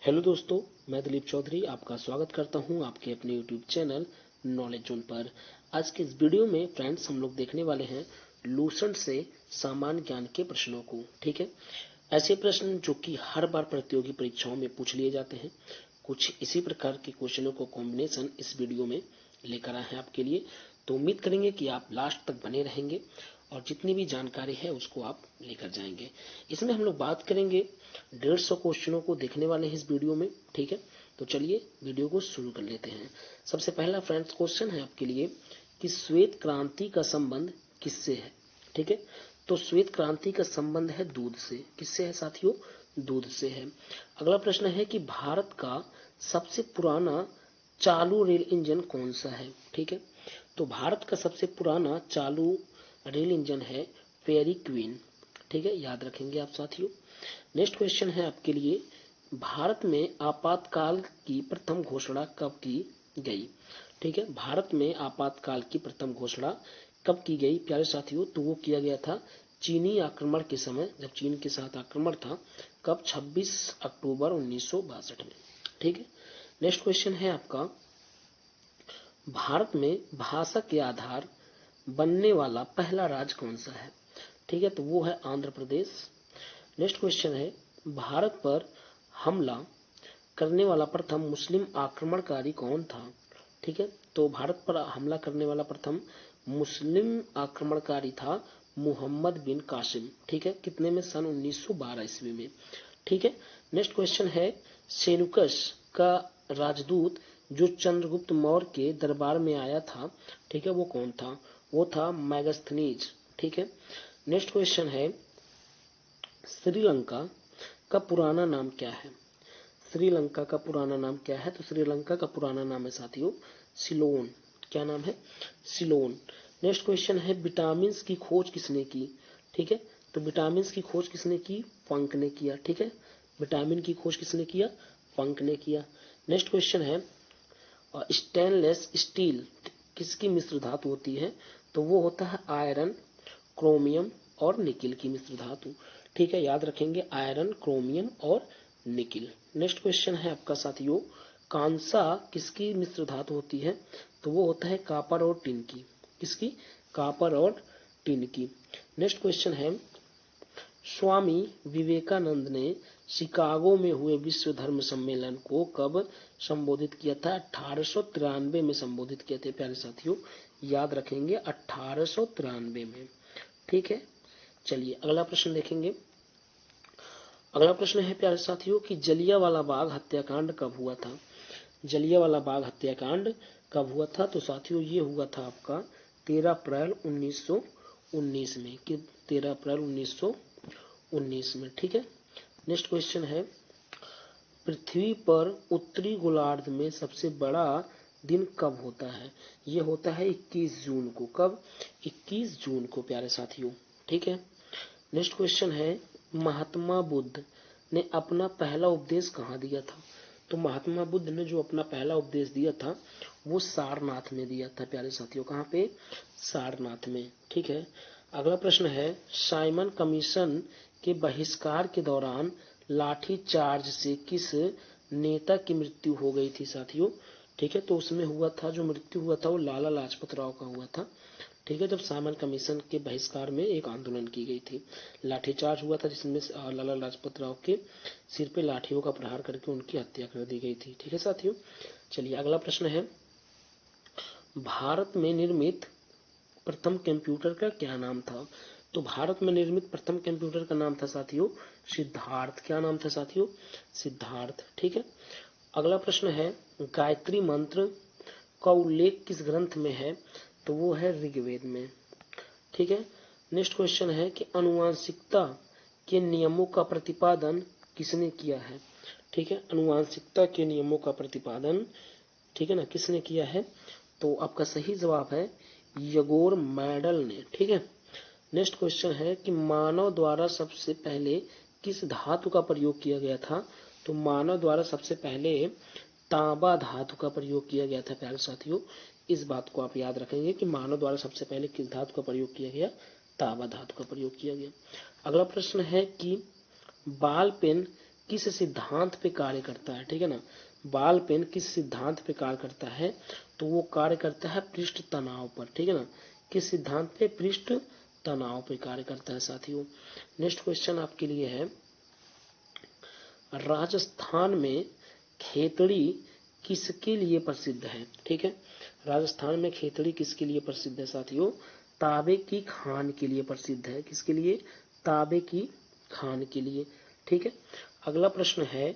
Hello दोस्तों, मैं दिलीप चौधरी आपका स्वागत करता हूं आपके अपने यूट्यूब चैनल नॉलेज जोन पर। आज के इस वीडियो में फ्रेंड्स हम लोग देखने वाले हैं लूसेंट से सामान्य ज्ञान के प्रश्नों को। ठीक है, ऐसे प्रश्न जो कि हर बार प्रतियोगी परीक्षाओं में पूछ लिए जाते हैं। कुछ इसी प्रकार के क्वेश्चनों को कॉम्बिनेशन इस वीडियो में लेकर आए हैं आपके लिए। तो उम्मीद करेंगे कि आप लास्ट तक बने रहेंगे और जितनी भी जानकारी है उसको आप लेकर जाएंगे। इसमें हम लोग बात करेंगे 150 क्वेश्चनों को देखने वाले हैं इस वीडियो में। ठीक है, तो चलिए वीडियो को शुरू कर लेते हैं। सबसे पहला फ्रेंड्स क्वेश्चन है आपके लिए कि श्वेत क्रांति का संबंध किससे है। ठीक है, तो श्वेत क्रांति का संबंध है दूध से। किससे है साथियों? दूध से है। अगला प्रश्न है कि भारत का सबसे पुराना चालू रेल इंजन कौन सा है। ठीक है, तो भारत का सबसे पुराना चालू रेल इंजन है फेरी क्वीन। ठीक है, याद रखेंगे आप साथियों। नेक्स्ट क्वेश्चन है आपके लिए, भारत में आपातकाल की प्रथम घोषणा कब की गई। ठीक है, भारत में आपातकाल की प्रथम घोषणा कब की गई प्यारे साथियों? तो वो किया गया था चीनी आक्रमण के समय, जब चीन के साथ आक्रमण था। कब? 26 अक्टूबर 1962 में। ठीक है, नेक्स्ट क्वेश्चन है आपका, भारत में भाषा के आधार बनने वाला पहला राज्य कौन सा है। ठीक है, तो वो है आंध्र प्रदेश। नेक्स्ट क्वेश्चन है, भारत पर हमला करने वाला प्रथम मुस्लिम आक्रमणकारी कौन था। ठीक है, तो भारत पर हमला करने वाला प्रथम मुस्लिम आक्रमणकारी था मोहम्मद बिन कासिम। ठीक है, कितने में? सन 1912 ईस्वी में। ठीक है, नेक्स्ट क्वेश्चन है, सेनुकस का राजदूत जो चंद्रगुप्त मौर्य के दरबार में आया था, ठीक है, वो कौन था? वो था मैगस्थनीज। ठीक है, नेक्स्ट क्वेश्चन है, श्रीलंका का पुराना नाम क्या है। श्रीलंका का पुराना नाम क्या है? तो श्रीलंका का पुराना नाम है साथियों सिलोन। क्या नाम है? सिलोन। नेक्स्ट क्वेश्चन है, विटामिन की खोज किसने की। ठीक है, तो विटामिन की खोज किसने की? पंक ने किया। ठीक है, विटामिन की खोज किसने किया? पंक ने किया। नेक्स्ट क्वेश्चन है, स्टेनलेस स्टील किसकी मिश्र धातु होती है। तो वो होता है आयरन, क्रोमियम और निकिल की मिश्र धातु। ठीक है, याद रखेंगे आयरन, क्रोमियम और निकिल। नेक्स्ट क्वेश्चन है आपका साथियों, कांसा किसकी मिश्र धातु होती है। तो वो होता है कापर और टिन की। किसकी? कापर और टिन की। नेक्स्ट क्वेश्चन है, स्वामी विवेकानंद ने शिकागो में हुए विश्व धर्म सम्मेलन को कब संबोधित किया था? 1893 में संबोधित किए थे प्यारे साथियों, याद रखेंगे 1893 में। ठीक है, चलिए अगला प्रश्न देखेंगे। अगला प्रश्न है प्यारे साथियों कि जलियांवाला बाग हत्याकांड कब हुआ था। जलियांवाला बाग हत्याकांड कब हुआ था? तो साथियों ये हुआ था आपका 13 अप्रैल 1919 में। कि 13 अप्रैल 1919 में। ठीक है, नेक्स्ट क्वेश्चन है, पृथ्वी पर उत्तरी गोलार्ध में सबसे बड़ा दिन कब होता है। ये होता है 21 जून को। कब? 21 जून को प्यारे साथियों। ठीक है, नेक्स्ट क्वेश्चन है, महात्मा बुद्ध ने अपना पहला उपदेश कहाँ दिया था। तो महात्मा बुद्ध ने जो अपना पहला उपदेश दिया था वो सारनाथ में दिया था प्यारे साथियों। कहाँ पे? सारनाथ में। ठीक है, अगला प्रश्न है, साइमन कमीशन के बहिष्कार के दौरान लाठी चार्ज से किस नेता की मृत्यु हो गई थी साथियों। ठीक है, तो उसमें हुआ था, जो मृत्यु हुआ था वो लाला लाजपत राव का हुआ था। ठीक है, जब साइमन कमीशन के बहिष्कार में एक आंदोलन की गई थी, लाठीचार्ज हुआ था जिसमें लाला लाजपत राव के सिर पे लाठियों का प्रहार करके उनकी हत्या कर दी गई थी। ठीक है साथियों, चलिए अगला प्रश्न है, भारत में निर्मित प्रथम कंप्यूटर का क्या नाम था। तो भारत में निर्मित प्रथम कंप्यूटर का नाम था साथियों सिद्धार्थ। क्या नाम था साथियों? सिद्धार्थ। ठीक है, अगला प्रश्न है, गायत्री मंत्र का उल्लेख किस ग्रंथ में है। तो वो है ऋग्वेद में। ठीक है, नेक्स्ट क्वेश्चन है कि अनुवांशिकता के नियमों का प्रतिपादन किसने किया है। ठीक है, अनुवांशिकता के नियमों का प्रतिपादन, ठीक है ना, किसने किया है। तो आपका सही जवाब है यगोर मैडल ने। ठीक है, नेक्स्ट क्वेश्चन है कि मानव द्वारा सबसे पहले किस धातु का प्रयोग किया गया था। तो मानव द्वारा सबसे पहले तांबा धातु का प्रयोग किया गया था प्यारे साथियों। इस बात को आप याद रखेंगे कि मानव द्वारा सबसे पहले किस धातु का प्रयोग किया गया? तांबा धातु का प्रयोग किया गया। अगला प्रश्न है कि बॉल पेन किस सिद्धांत पे कार्य करता है, ठीक है ना। बॉल पेन किस सिद्धांत पे कार्य करता है, तो वो कार्य करता है पृष्ठ तनाव पर, ठीक है ना। किस सिद्धांत पे, पृष्ठ तनाव पे कार्य करता है साथियों। नेक्स्ट क्वेश्चन आपके लिए है, राजस्थान में खेतड़ी किसके लिए प्रसिद्ध है, ठीक है। राजस्थान में खेतड़ी किसके लिए प्रसिद्ध है साथियों, तांबे की खान के लिए प्रसिद्ध है। किसके लिए, तांबे की खान के लिए, ठीक है। अगला प्रश्न है,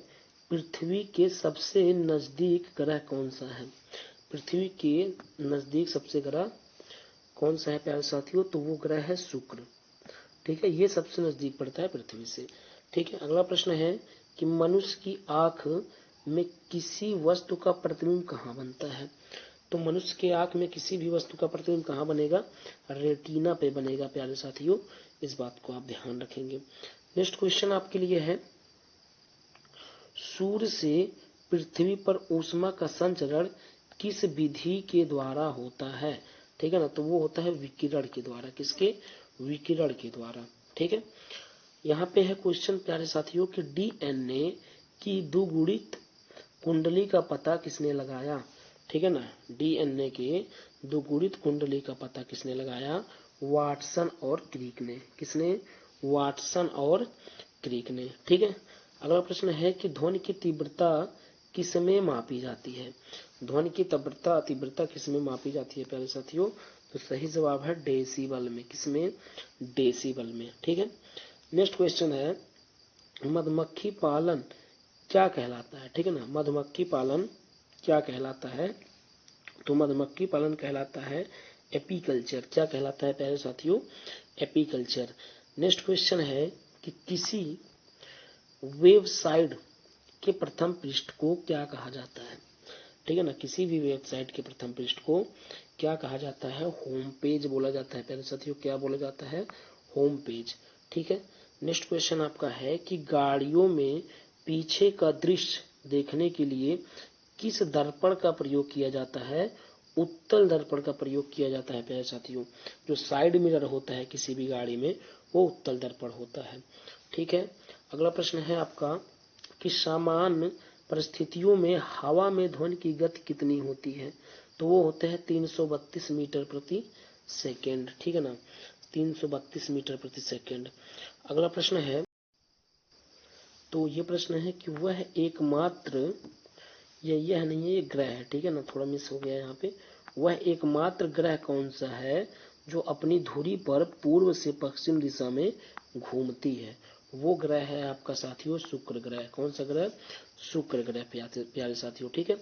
पृथ्वी के सबसे नजदीक ग्रह कौन सा है। पृथ्वी के नजदीक सबसे ग्रह कौन सा है प्यारे साथियों, तो वो ग्रह है शुक्र, ठीक है। ये सबसे नजदीक पड़ता है पृथ्वी से, ठीक है। अगला प्रश्न है कि मनुष्य की आंख में किसी वस्तु का प्रतिबिंब कहाँ बनता है। तो मनुष्य के आंख में किसी भी वस्तु का प्रतिबिंब कहाँ बनेगा, रेटिना पे बनेगा प्यारे साथियों, इस बात को आप ध्यान रखेंगे। नेक्स्ट क्वेश्चन आपके लिए है, सूर्य से पृथ्वी पर ऊष्मा का संचरण किस विधि के द्वारा होता है, ठीक है ना। तो वो होता है विकिरण के द्वारा। किसके, विकिरण के द्वारा, ठीक है। यहाँ पे है क्वेश्चन प्यारे साथियों कि डीएनए की द्विगुणित कुंडली का पता किसने लगाया, ठीक है ना। डीएनए के द्विगुणित कुंडली का पता किसने लगाया, वाटसन और क्रिक ने। किसने, वाटसन और क्रिक ने, ठीक है। अगला प्रश्न है कि ध्वनि की तीव्रता किसमें मापी जाती है। ध्वनि की तीव्रता किसमें मापी जाती है प्यारे साथियों, तो सही जवाब है डेसिबल में। किसमें, डेसिबल में, ठीक है। नेक्स्ट क्वेश्चन है, मधुमक्खी पालन क्या कहलाता है, ठीक है ना। मधुमक्खी पालन क्या कहलाता है, तो मधुमक्खी पालन कहलाता है एपीकल्चर। क्या कहलाता है प्यारे साथियों, एपीकल्चर। नेक्स्ट क्वेश्चन है कि किसी वेबसाइट के प्रथम पृष्ठ को क्या कहा जाता है, ठीक है ना। किसी भी वेबसाइट के प्रथम पृष्ठ को क्या कहा जाता है, होम पेज बोला जाता है प्यारे साथियों। क्या बोला जाता है, होम पेज, ठीक है। नेक्स्ट क्वेश्चन आपका है कि गाड़ियों में पीछे का दृश्य देखने के लिए किस दर्पण का प्रयोग किया जाता है, उत्तल दर्पण का प्रयोग किया जाता है प्यारे साथियों। जो साइड मिरर होता है किसी भी गाड़ी में, वो उत्तल दर्पण होता है, ठीक है। अगला प्रश्न है आपका कि सामान्य परिस्थितियों में हवा में ध्वनि की गति कितनी होती है, तो वो होते हैं 332 मीटर प्रति सेकेंड, ठीक है ना। 332 मीटर प्रति सेकेंड। अगला प्रश्न है, तो ये प्रश्न है कि वह एकमात्र, यह नहीं है, ये ग्रह है, ठीक है ना, थोड़ा मिस हो गया यहाँ पे। वह एकमात्र ग्रह कौन सा है जो अपनी धुरी पर पूर्व से पश्चिम दिशा में घूमती है। वो ग्रह है आपका साथियों शुक्र ग्रह। कौन सा ग्रह, शुक्र ग्रह प्यारे साथियों, ठीक है।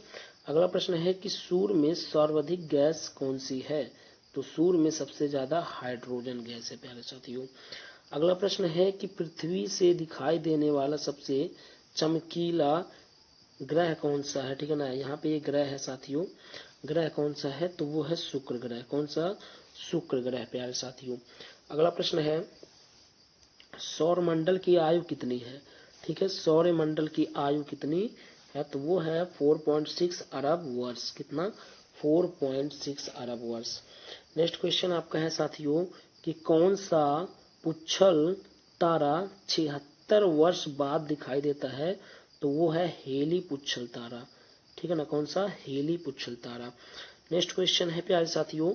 अगला प्रश्न है कि सूर्य में सर्वाधिक गैस कौन सी है, तो सूर्य में सबसे ज्यादा हाइड्रोजन गैस है प्यारे साथियों। अगला प्रश्न है कि पृथ्वी से दिखाई देने वाला सबसे चमकीला ग्रह कौन सा है, ठीक है ना। यहाँ पे ये ग्रह है साथियों, ग्रह कौन सा है, तो वो है शुक्र ग्रह। कौन सा, शुक्र ग्रह प्यारे साथियों। अगला प्रश्न है, सौर मंडल की आयु कितनी है, ठीक है। सौर मंडल की आयु कितनी है, तो वो है 4.6 अरब वर्ष। कितना, 4.6 अरब वर्ष। नेक्स्ट क्वेश्चन आपका है साथियों कि कौन सा पुच्छल तारा 76 वर्ष बाद दिखाई देता है, तो वो है हेली पुच्छल तारा, ठीक है ना। कौन सा, हेली पुच्छल तारा। नेक्स्ट क्वेश्चन है प्यारे साथियों,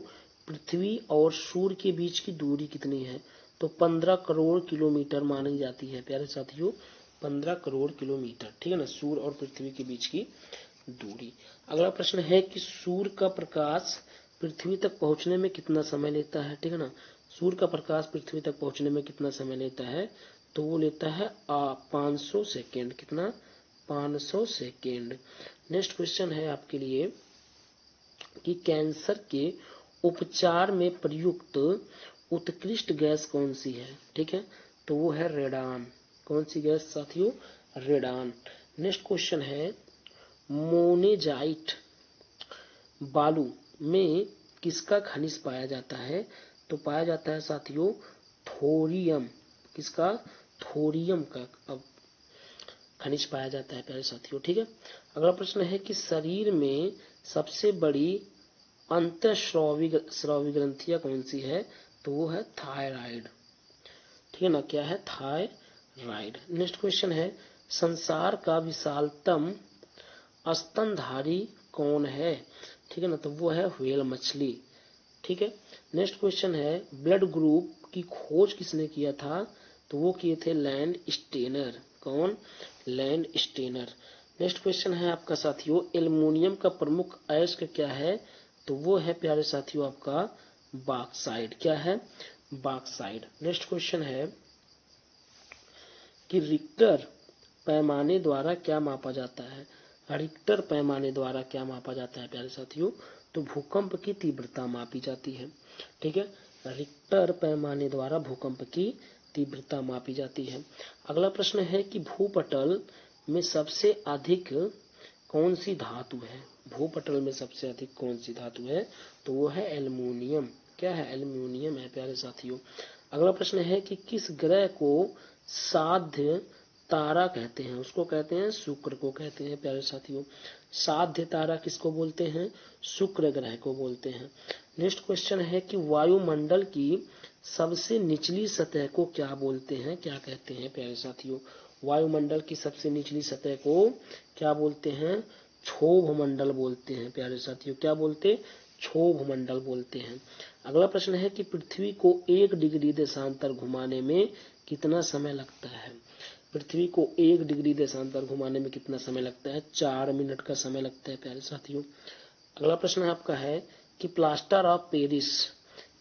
पृथ्वी और सूर्य के बीच की दूरी कितनी है, तो 15 करोड़ किलोमीटर मानी जाती है प्यारे साथियों, 15 करोड़ किलोमीटर, ठीक है ना, सूर्य और पृथ्वी के बीच की दूरी। अगला प्रश्न है कि सूर्य का प्रकाश पृथ्वी तक पहुंचने में कितना समय लेता है, ठीक है ना। सूर्य का प्रकाश पृथ्वी तक पहुंचने में कितना समय लेता है, तो वो लेता है 500 सेकेंड। कितना, 500 सेकेंड। नेक्स्ट क्वेश्चन है आपके लिए कि कैंसर के उपचार में प्रयुक्त उत्कृष्ट गैस कौन सी है, ठीक है, तो वो है रेडान। कौन सी गैस साथियों, रेडान। नेक्स्ट क्वेश्चन है, मोनेजाइट बालू में किसका खनिज पाया जाता है, तो पाया जाता है साथियों थोरियम। किसका, थोरियम का अब खनिज पाया जाता है प्यारे साथियों, ठीक है। अगला प्रश्न है कि शरीर में सबसे बड़ी अंतःस्रावी ग्रंथियां कौन सी है, तो वो है थायराइड, ठीक है ना। क्या है, थायराइड। नेक्स्ट क्वेश्चन है, संसार का विशालतम स्तनधारी कौन है? ठीक है ना, तो वो है व्हेल मछली। ठीक है। नेक्स्ट क्वेश्चन है ब्लड ग्रुप की खोज किसने किया था? तो वो किए थे लैंड स्टेनर। कौन? Landsteiner. नेक्स्ट क्वेश्चन है आपका साथियों एल्युमिनियम का प्रमुख अयस्क क्या है? तो वो है प्यारे साथियों आपका बॉक्साइट। क्या है? बॉक्साइट। नेक्स्ट क्वेश्चन है कि रिक्टर पैमाने द्वारा क्या मापा जाता है? रिक्टर पैमाने द्वारा क्या मापा जाता है प्यारे साथियों? तो भूकंप की तीव्रता मापी जाती है। ठीक है। रिक्टर पैमाने द्वारा भूकंप की तीव्रता मापी जाती है। अगला प्रश्न है कि भूपटल में सबसे अधिक कौन सी धातु है? भूपटल में सबसे अधिक कौन सी धातु है? तो वो है एल्युमिनियम। क्या है? एल्युमिनियम है प्यारे साथियों। अगला प्रश्न है कि किस ग्रह को साध्य तारा कहते हैं? उसको कहते हैं शुक्र को कहते हैं प्यारे साथियों। साध्य तारा किसको बोलते हैं? शुक्र ग्रह को बोलते हैं। नेक्स्ट क्वेश्चन है कि वायुमंडल की सबसे निचली सतह को क्या बोलते हैं? क्या कहते हैं प्यारे साथियों? वायुमंडल की सबसे निचली सतह को क्या बोलते हैं? क्षोभ मंडल बोलते हैं प्यारे साथियों। क्या बोलते? क्षोभ मंडल बोलते हैं। अगला प्रश्न है कि पृथ्वी को 1 डिग्री देशांतर घुमाने में कितना समय लगता है? पृथ्वी को 1 डिग्री देशांतर घुमाने में कितना समय लगता है? 4 मिनट का समय लगता है प्यारे साथियों। अगला प्रश्न आपका है कि प्लास्टर ऑफ पेरिस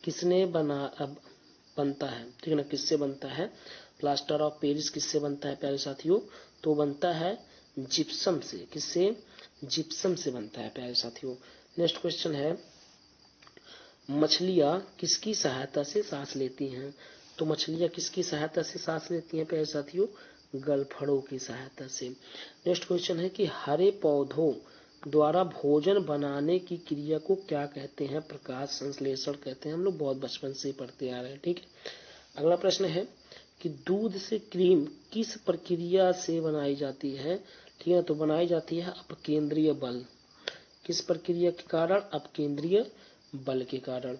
किसने बनता है? ठीक है ना, किससे बनता है? प्लास्टर ऑफ पेरिस किससे बनता है प्यारे साथियों? तो बनता है जिप्सम से। किससे? जिप्सम से बनता है प्यारे साथियों। नेक्स्ट क्वेश्चन है मछलियां किसकी सहायता से सांस लेती हैं? तो मछलियां किसकी सहायता से सांस लेती हैं प्यारे साथियों? गलफड़ों की सहायता से। नेक्स्ट क्वेश्चन है कि हरे पौधों द्वारा भोजन बनाने की क्रिया को क्या कहते हैं? प्रकाश संश्लेषण कहते हैं। हम लोग बहुत बचपन से पढ़ते आ रहे हैं। ठीक है। अगला प्रश्न है कि दूध से क्रीम किस प्रक्रिया से बनाई जाती है? ठीक है, तो बनाई जाती है अपकेंद्रीय बल। किस प्रक्रिया के कारण? अपकेंद्रीय बल के कारण।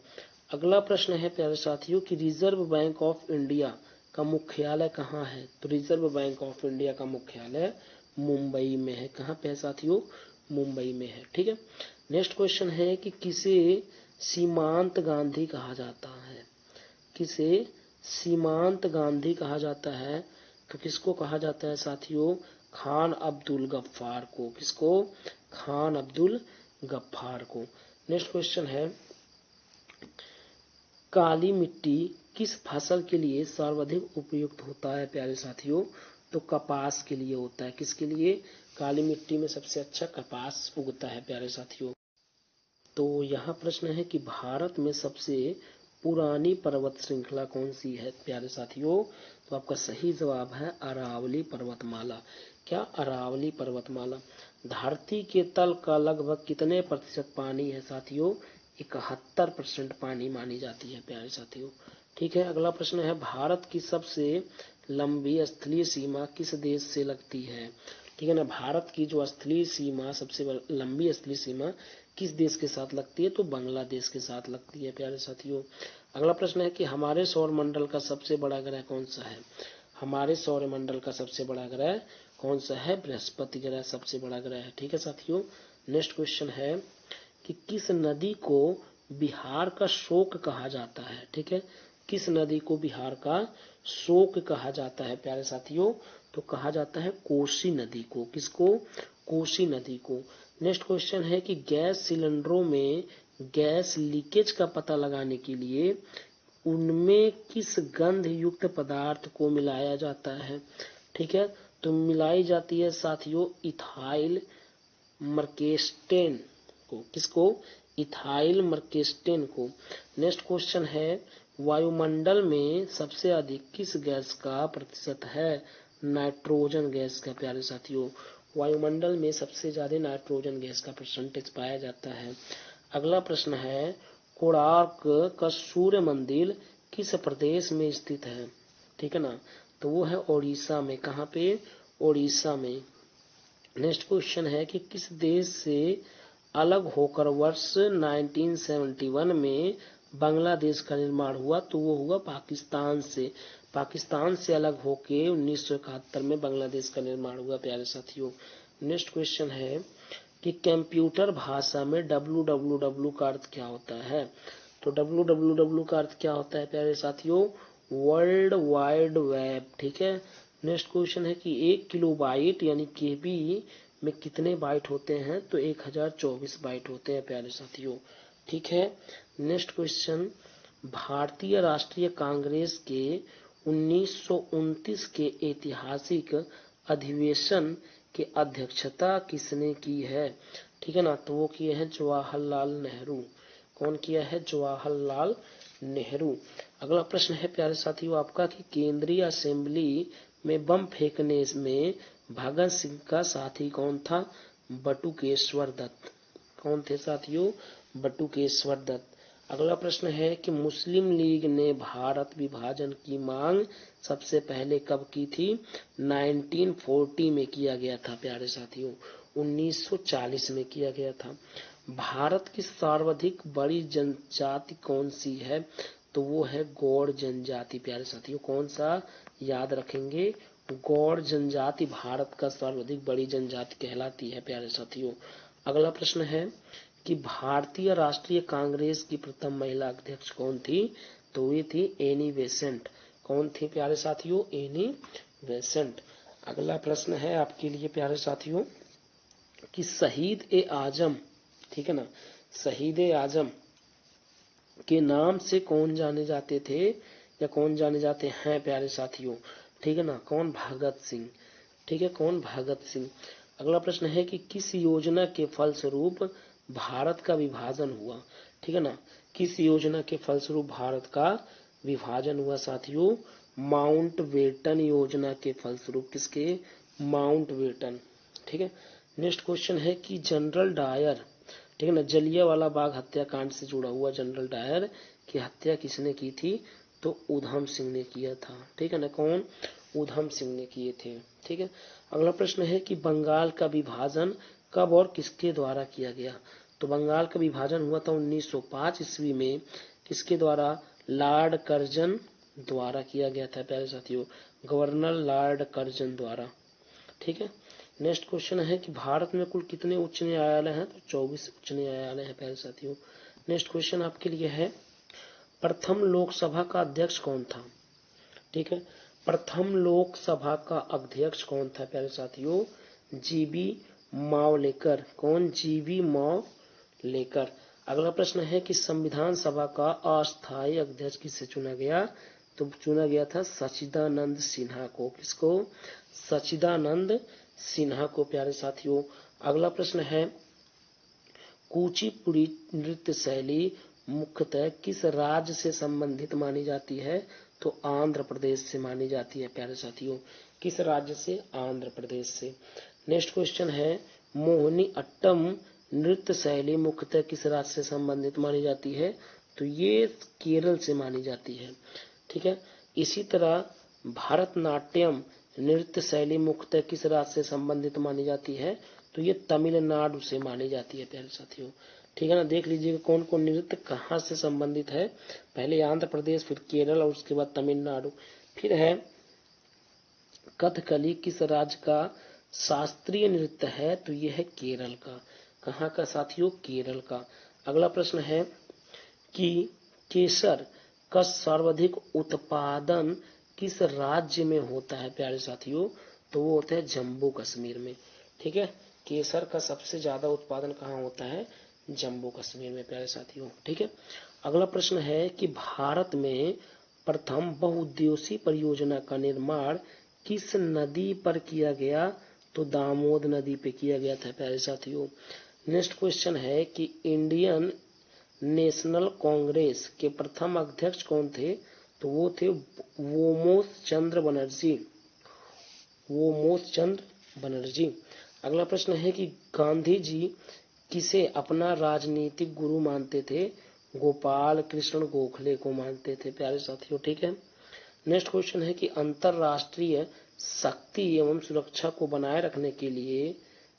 अगला प्रश्न है प्यारे साथियों कि रिजर्व बैंक ऑफ इंडिया का मुख्यालय कहाँ है? तो रिजर्व बैंक ऑफ इंडिया का मुख्यालय मुंबई में है। कहाँ पे है साथियों? मुंबई में है। ठीक है। नेक्स्ट क्वेश्चन है कि किसे सीमांत गांधी कहा जाता है? किसे सीमांत गांधी कहा जाता है? तो किसको कहा जाता है साथियों? खान अब्दुल गफ्फार को। किसको? खान अब्दुल गफ्फार को। नेक्स्ट क्वेश्चन है काली मिट्टी किस फसल के लिए सर्वाधिक उपयुक्त होता है प्यारे साथियों? तो कपास के लिए होता है। किसके लिए? काली मिट्टी में सबसे अच्छा कपास उगता है प्यारे साथियों। तो यहाँ प्रश्न है कि भारत में सबसे पुरानी पर्वत श्रृंखला कौन सी है प्यारे साथियों? तो आपका सही जवाब है अरावली पर्वतमाला। क्या? अरावली पर्वतमाला। धरती के तल का लगभग कितने प्रतिशत पानी है साथियों? 71% पानी मानी जाती है प्यारे साथियों। ठीक है। अगला प्रश्न है भारत की सबसे लंबी स्थलीय सीमा किस देश से लगती है? ठीक है ना, भारत की जो स्थलीय सीमा सबसे लंबी स्थलीय सीमा किस देश के साथ लगती है? तो बांग्लादेश के साथ लगती है प्यारे साथियों। अगला प्रश्न है कि हमारे सौर मंडल का सबसे बड़ा ग्रह कौन सा है? हमारे सौर मंडल का सबसे बड़ा ग्रह कौन सा है? बृहस्पति ग्रह सबसे बड़ा ग्रह है। ठीक है साथियों। नेक्स्ट क्वेश्चन है कि किस नदी को बिहार का शोक कहा जाता है? ठीक है, किस नदी को बिहार का शोक कहा जाता है प्यारे साथियों? तो कहा जाता है कोसी नदी को। किसको? कोसी नदी को। नेक्स्ट क्वेश्चन है कि गैस सिलेंडरों में गैस लीकेज का पता लगाने के लिए उनमें किस गंध युक्त पदार्थ को मिलाया जाता है? ठीक है, तो मिलाई जाती है साथियों इथाइल मर्केस्टेन को। किसको? इथाइल मर्केस्टेन को। नेक्स्ट क्वेश्चन है वायुमंडल में सबसे अधिक किस गैस का प्रतिशत है? नाइट्रोजन गैस का प्यारे साथियों। वायुमंडल में सबसे ज्यादा नाइट्रोजन गैस का परसेंटेज पाया जाता है। अगला प्रश्न है कोणार्क का सूर्य मंदिर किस प्रदेश में स्थित है? ठीक है ना, तो वो है ओडिशा में। कहाँ पे? ओडिशा में। नेक्स्ट क्वेश्चन है कि किस देश से अलग होकर वर्ष 1971 में बांग्लादेश का निर्माण हुआ तो वो हुआ पाकिस्तान से। पाकिस्तान से अलग होके 1971 में बांग्लादेश का निर्माण हुआ प्यारे साथियों। नेक्स्ट क्वेश्चन है कि कंप्यूटर भाषा में www का अर्थ क्या होता है। तो www का अर्थ क्या होता है प्यारे साथियों, वर्ल्ड वाइड वेब। ठीक है। नेक्स्ट क्वेश्चन है कि 1 किलोबाइट यानी केबी में कितने बाइट होते हैं। तो 1024 बाइट होते हैं प्यारे साथियों। ठीक है। नेक्स्ट क्वेश्चन, भारतीय राष्ट्रीय कांग्रेस के 1929 के ऐतिहासिक अधिवेशन की अध्यक्षता किसने की है। ठीक है ना। तो वो किए हैं जवाहरलाल नेहरू। कौन किया है, जवाहरलाल नेहरू। अगला प्रश्न है प्यारे साथियों आपका कि केंद्रीय असेंबली में बम फेंकने में भगत सिंह का साथी कौन था। बटुकेश्वर दत्त। कौन थे साथियों, बटुकेश्वर दत्त। अगला प्रश्न है कि मुस्लिम लीग ने भारत विभाजन की मांग सबसे पहले कब की थी। 1940 में किया गया था प्यारे साथियों, 1940 में किया गया था। भारत की सर्वाधिक बड़ी जनजाति कौन सी है। तो वो है गौड़ जनजाति प्यारे साथियों। कौन सा, याद रखेंगे, गौड़ जनजाति भारत का सर्वाधिक बड़ी जनजाति कहलाती है प्यारे साथियों। अगला प्रश्न है कि भारतीय राष्ट्रीय कांग्रेस की प्रथम महिला अध्यक्ष कौन थी। तो ये थी एनी बेसेंट। कौन थी प्यारे साथियों, एनी बेसेंट। अगला प्रश्न है आपके लिए प्यारे साथियों कि शहीद ए आजम, ठीक है ना, शहीद ए आजम के नाम से कौन जाने जाते थे या कौन जाने जाते हैं प्यारे साथियों। ठीक है ना, कौन, भगत सिंह। ठीक है, कौन, भगत सिंह। अगला प्रश्न है कि किस योजना के फलस्वरूप भारत का विभाजन हुआ। ठीक है ना, किस योजना के फलस्वरूप भारत का विभाजन हुआ साथियों। माउंट बेटन योजना के फलस्वरूप। किसके, माउंट बेटन। ठीक है। नेक्स्ट क्वेश्चन है कि जनरल डायर, ठीक है ना, जलियांवाला बाग हत्याकांड से जुड़ा हुआ जनरल डायर की हत्या किसने की थी। तो उधम सिंह ने किया था। ठीक है ना, कौन, उधम सिंह ने किए थे। ठीक है। अगला प्रश्न है कि बंगाल का विभाजन कब और किसके द्वारा किया गया। तो बंगाल का विभाजन हुआ था 1905 ईस्वी में। किसके द्वारा, लॉर्ड कर्जन द्वारा किया गया था प्यारे साथियों, गवर्नर लॉर्ड कर्जन द्वारा। ठीक है। नेक्स्ट क्वेश्चन है कि भारत में कुल कितने उच्च न्यायालय हैं। तो 24 उच्च न्यायालय हैं प्यारे साथियों। नेक्स्ट क्वेश्चन आपके लिए है प्रथम लोकसभा का अध्यक्ष कौन था। ठीक है, प्रथम लोकसभा का अध्यक्ष कौन था प्यारे साथियों, जीबी मावलेकर। कौन, जीबी मावलेकर। अगला प्रश्न है कि संविधान सभा का अस्थायी अध्यक्ष किसे चुना गया। तो चुना गया था सच्चिदानंद सिन्हा को। किसको, सच्चिदानंद सिन्हा को प्यारे साथियों। अगला प्रश्न है कुचिपुड़ी नृत्य शैली मुख्यतः किस राज्य से संबंधित मानी जाती है। तो आंध्र प्रदेश से मानी जाती है प्यारे साथियों। किस राज्य से, आंध्र प्रदेश से। नेक्स्ट क्वेश्चन है मोहिनी अट्टम नृत्य शैली मुख्यतः किस राज्य से संबंधित मानी जाती है। तो ये केरल से मानी जाती है। ठीक है। इसी तरह भरतनाट्यम नृत्य शैली मुख्यतः किस राज्य से संबंधित मानी जाती है। तो ये तमिलनाडु से मानी जाती है प्यारे साथियों। ठीक है ना, देख लीजिएगा कौन कौन नृत्य कहाँ से संबंधित है। पहले आंध्र प्रदेश, फिर केरल और उसके बाद तमिलनाडु। फिर है कथकली किस राज्य का शास्त्रीय नृत्य है। तो यह है केरल का। कहाँ का साथियों, केरल का। अगला प्रश्न है कि केसर का सर्वाधिक उत्पादन किस राज्य में होता है प्यारे साथियों। तो वो होता है जम्मू कश्मीर में। ठीक है, केसर का सबसे ज्यादा उत्पादन कहाँ होता है, जम्मू कश्मीर में प्यारे साथियों। ठीक है। अगला प्रश्न है कि भारत में प्रथम बहुउद्देशीय परियोजना का निर्माण किस नदी पर किया गया। तो दामोद नदी पे किया गया था प्यारे साथियों। नेक्स्ट क्वेश्चन है कि इंडियन नेशनल कांग्रेस के प्रथम अध्यक्ष कौन थे। तो वो थे वोमोस चंद्र बनर्जी। वोमोस चंद्र बनर्जी। अगला प्रश्न है कि गांधी जी किसे अपना राजनीतिक गुरु मानते थे। गोपाल कृष्ण गोखले को मानते थे प्यारे साथियों। ठीक है। नेक्स्ट क्वेश्चन है कि अंतरराष्ट्रीय शक्ति एवं सुरक्षा को बनाए रखने के लिए,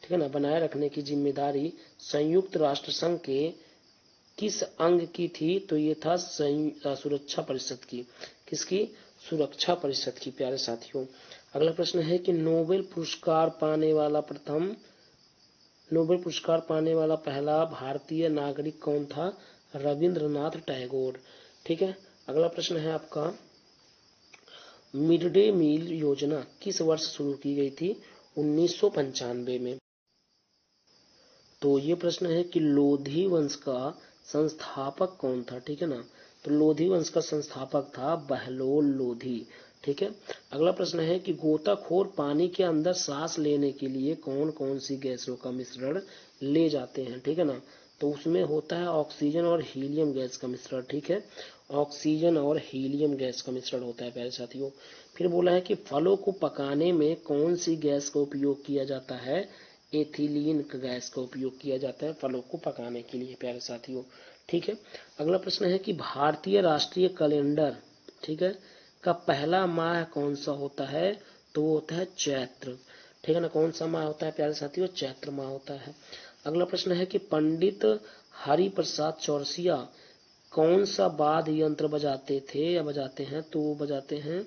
ठीक है ना, बनाए रखने की जिम्मेदारी संयुक्त राष्ट्र संघ के किस अंग की थी? तो ये था सुरक्षा परिषद की। किसकी? सुरक्षा परिषद की प्यारे साथियों। अगला प्रश्न है कि नोबेल पुरस्कार पाने वाला पहला भारतीय नागरिक कौन था? रविंद्रनाथ टैगोर। ठीक है। अगला प्रश्न है आपका, मिड डे मील योजना किस वर्ष शुरू की गई थी? 1995 में। तो ये प्रश्न है कि लोधी वंश का संस्थापक कौन था? ठीक है ना। तो लोधी वंश का संस्थापक था बहलोल लोधी। ठीक है। अगला प्रश्न है कि गोताखोर पानी के अंदर सांस लेने के लिए कौन कौन सी गैसों का मिश्रण ले जाते हैं? ठीक है ना। तो उसमें होता है ऑक्सीजन और हीलियम गैस का मिश्रण। ठीक है। ऑक्सीजन और हीलियम गैस का मिश्रण होता है प्यारे साथियों। फिर बोला है कि फलों को पकाने में कौन सी गैस का उपयोग किया जाता है? एथिलीन गैस का उपयोग किया जाता है फलों को पकाने के लिए प्यारे साथियों। ठीक है। अगला प्रश्न है कि भारतीय राष्ट्रीय कैलेंडर, ठीक है, का पहला माह कौन सा होता है? तो वो होता है चैत्र। ठीक है ना। कौन सा माह होता है प्यारे साथियों? चैत्र माह होता है। अगला प्रश्न है कि पंडित हरिप्रसाद चौरसिया कौन सा वाद्य यंत्र बजाते थे या बजाते हैं? तो वो बजाते हैं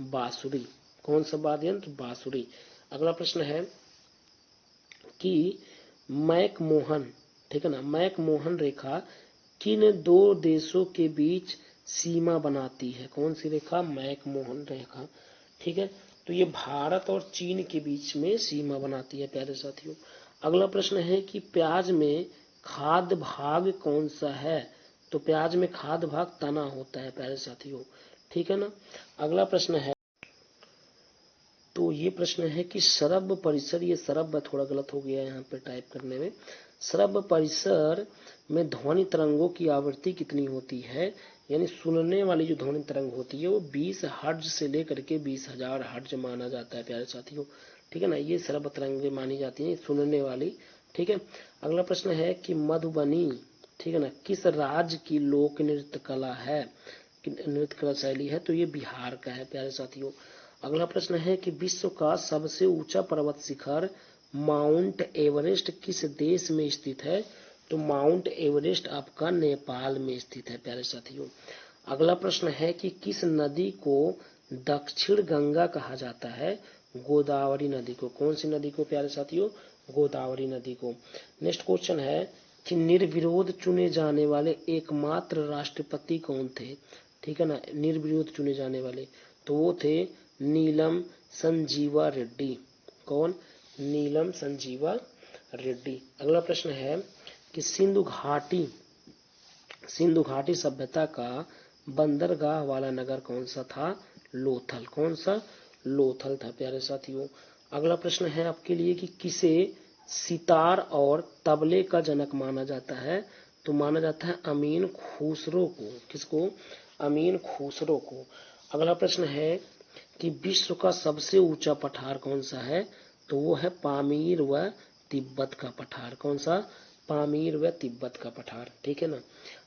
बांसुरी। कौन सा वाद्य यंत्र? बांसुरी। अगला प्रश्न है कि मैकमोहन, ठीक है ना, मैकमोहन रेखा किन दो देशों के बीच सीमा बनाती है? कौन सी रेखा? मैकमोहन रेखा। ठीक है। तो ये भारत और चीन के बीच में सीमा बनाती है प्यारे साथियों। अगला प्रश्न है कि प्याज में खाद्य भाग कौन सा है? तो प्याज में खाद्य भाग तना होता है प्यारे साथियों। ठीक है ना। अगला प्रश्न है, तो ये प्रश्न है कि सरब परिसर, ये सरब थोड़ा गलत हो गया यहाँ पे टाइप करने में। सरब परिसर में ध्वनि तरंगों की आवृत्ति कितनी होती है? यानी सुनने वाली जो ध्वनि तरंग होती है वो 20 हर्ट्ज से लेकर के 20,000 हर्ट्ज माना जाता है प्यारे साथियों। ठीक है ना। ये सरब तरंगें मानी जाती हैं सुनने वाली। ठीक है। अगला प्रश्न है कि मधुबनी, ठीक है ना, किस राज्य की लोक नृत्य कला है, नृत्य कला शैली है? तो ये बिहार का है प्यारे साथियों। अगला प्रश्न है कि विश्व का सबसे ऊंचा पर्वत शिखर माउंट एवरेस्ट किस देश में स्थित है? तो माउंट एवरेस्ट आपका नेपाल में स्थित है प्यारे साथियों। अगला प्रश्न है कि किस नदी को दक्षिण गंगा कहा जाता है? गोदावरी नदी को। कौन सी नदी को प्यारे साथियों? गोदावरी नदी को। नेक्स्ट क्वेश्चन है कि निर्विरोध चुने जाने वाले एकमात्र राष्ट्रपति कौन थे? ठीक है ना। निर्विरोध चुने जाने वाले, तो वो थे नीलम संजीवा रेड्डी। कौन? नीलम संजीवा रेड्डी। अगला प्रश्न है कि सिंधु घाटी सभ्यता का बंदरगाह वाला नगर कौन सा था? लोथल। कौन सा? लोथल था प्यारे साथियों। अगला प्रश्न है आपके लिए कि किसे सितार और तबले का जनक माना जाता है? तो माना जाता है अमीन खुसरो को। किसको? अमीन खुसरो को। अगला प्रश्न है कि विश्व का सबसे ऊंचा पठार कौन सा है? तो वो है पामीर व तिब्बत का पठार। कौन सा? पामीर व तिब्बत का पठार। ठीक है ना।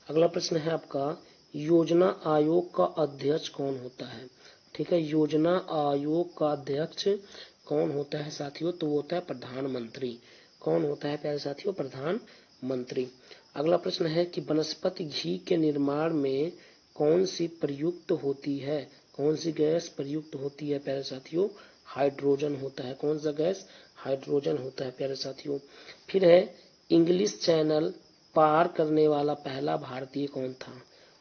अगला प्रश्न है आपका, योजना आयोग का अध्यक्ष कौन होता है? ठीक है। योजना आयोग का अध्यक्ष कौन होता है साथियों? तो वो होता है प्रधानमंत्री। कौन होता है प्यारे साथियों? प्रधानमंत्री। अगला प्रश्न है कि वनस्पति घी के निर्माण में कौन सी प्रयुक्त होती है? कौन सी गैस प्रयुक्त होती है प्यारे साथियों? हाइड्रोजन होता है। कौन सा गैस? हाइड्रोजन होता है प्यारे साथियों। फिर है इंग्लिश चैनल पार करने वाला पहला भारतीय कौन था?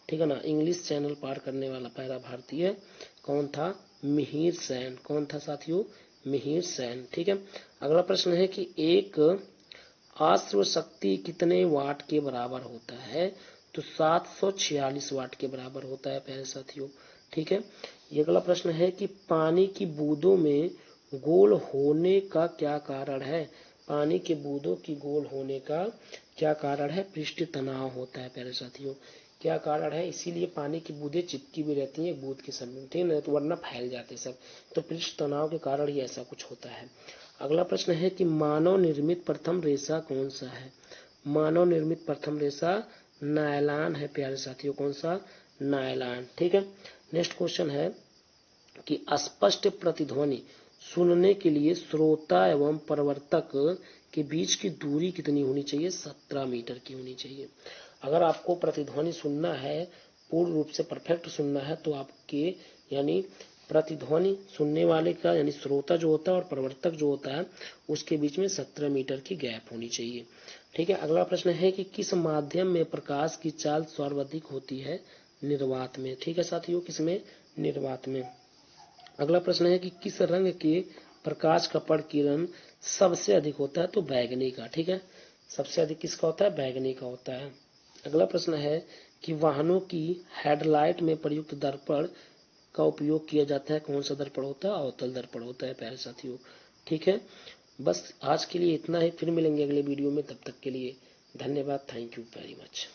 ठीक है ना। इंग्लिश चैनल पार करने वाला पहला भारतीय कौन था? मिहिर सेन। कौन था साथियों? मिहिर सेन। ठीक है। अगला प्रश्न है कि एक अश्व शक्ति कितने वाट के बराबर होता है? तो 746 वाट के बराबर होता है प्यारे साथियों। ठीक है। ये अगला प्रश्न है कि पानी की बूंदों में गोल होने का क्या कारण है? पानी के बूंदों की गोल होने का क्या कारण है? पृष्ठ तनाव होता है प्यारे साथियों। क्या कारण है? इसीलिए पानी की बूंदें चिपकी भी रहती हैं एक बूंद के समय, ठीक है, तो वरना फैल जाते सब। तो पृष्ठ तनाव के कारण ही ऐसा कुछ होता है। अगला प्रश्न है कि मानव निर्मित प्रथम रेशा कौन सा है? मानव निर्मित प्रथम रेशा नायलॉन है प्यारे साथियों। कौन सा? नायलॉन। ठीक है। नेक्स्ट क्वेश्चन है कि स्पष्ट प्रतिध्वनि सुनने के लिए श्रोता एवं प्रवर्तक के बीच की दूरी कितनी होनी चाहिए? 17 मीटर की होनी चाहिए। अगर आपको प्रतिध्वनि सुनना है, पूर्ण रूप से परफेक्ट सुनना है, तो आपके यानी प्रतिध्वनि सुनने वाले का यानी श्रोता जो होता है और प्रवर्तक जो होता है उसके बीच में 17 मीटर की गैप होनी चाहिए। ठीक है। अगला प्रश्न है कि किस माध्यम में प्रकाश की चाल सर्वाधिक होती है? निर्वात में। ठीक है साथियों, किसमें? निर्वात में। अगला प्रश्न है कि किस रंग के प्रकाश का परिकिरण सबसे अधिक होता है? तो बैंगनी का। ठीक है, सबसे अधिक किसका होता है? बैंगनी का होता है। अगला प्रश्न है कि वाहनों की हेडलाइट में प्रयुक्त दर्पण का उपयोग किया जाता है, कौन सा दर्पण होता है? अवतल दर्पण होता है प्यारे साथियों। ठीक है, बस आज के लिए इतना ही, फिर मिलेंगे अगले वीडियो में, तब तक के लिए धन्यवाद। Thank you very much.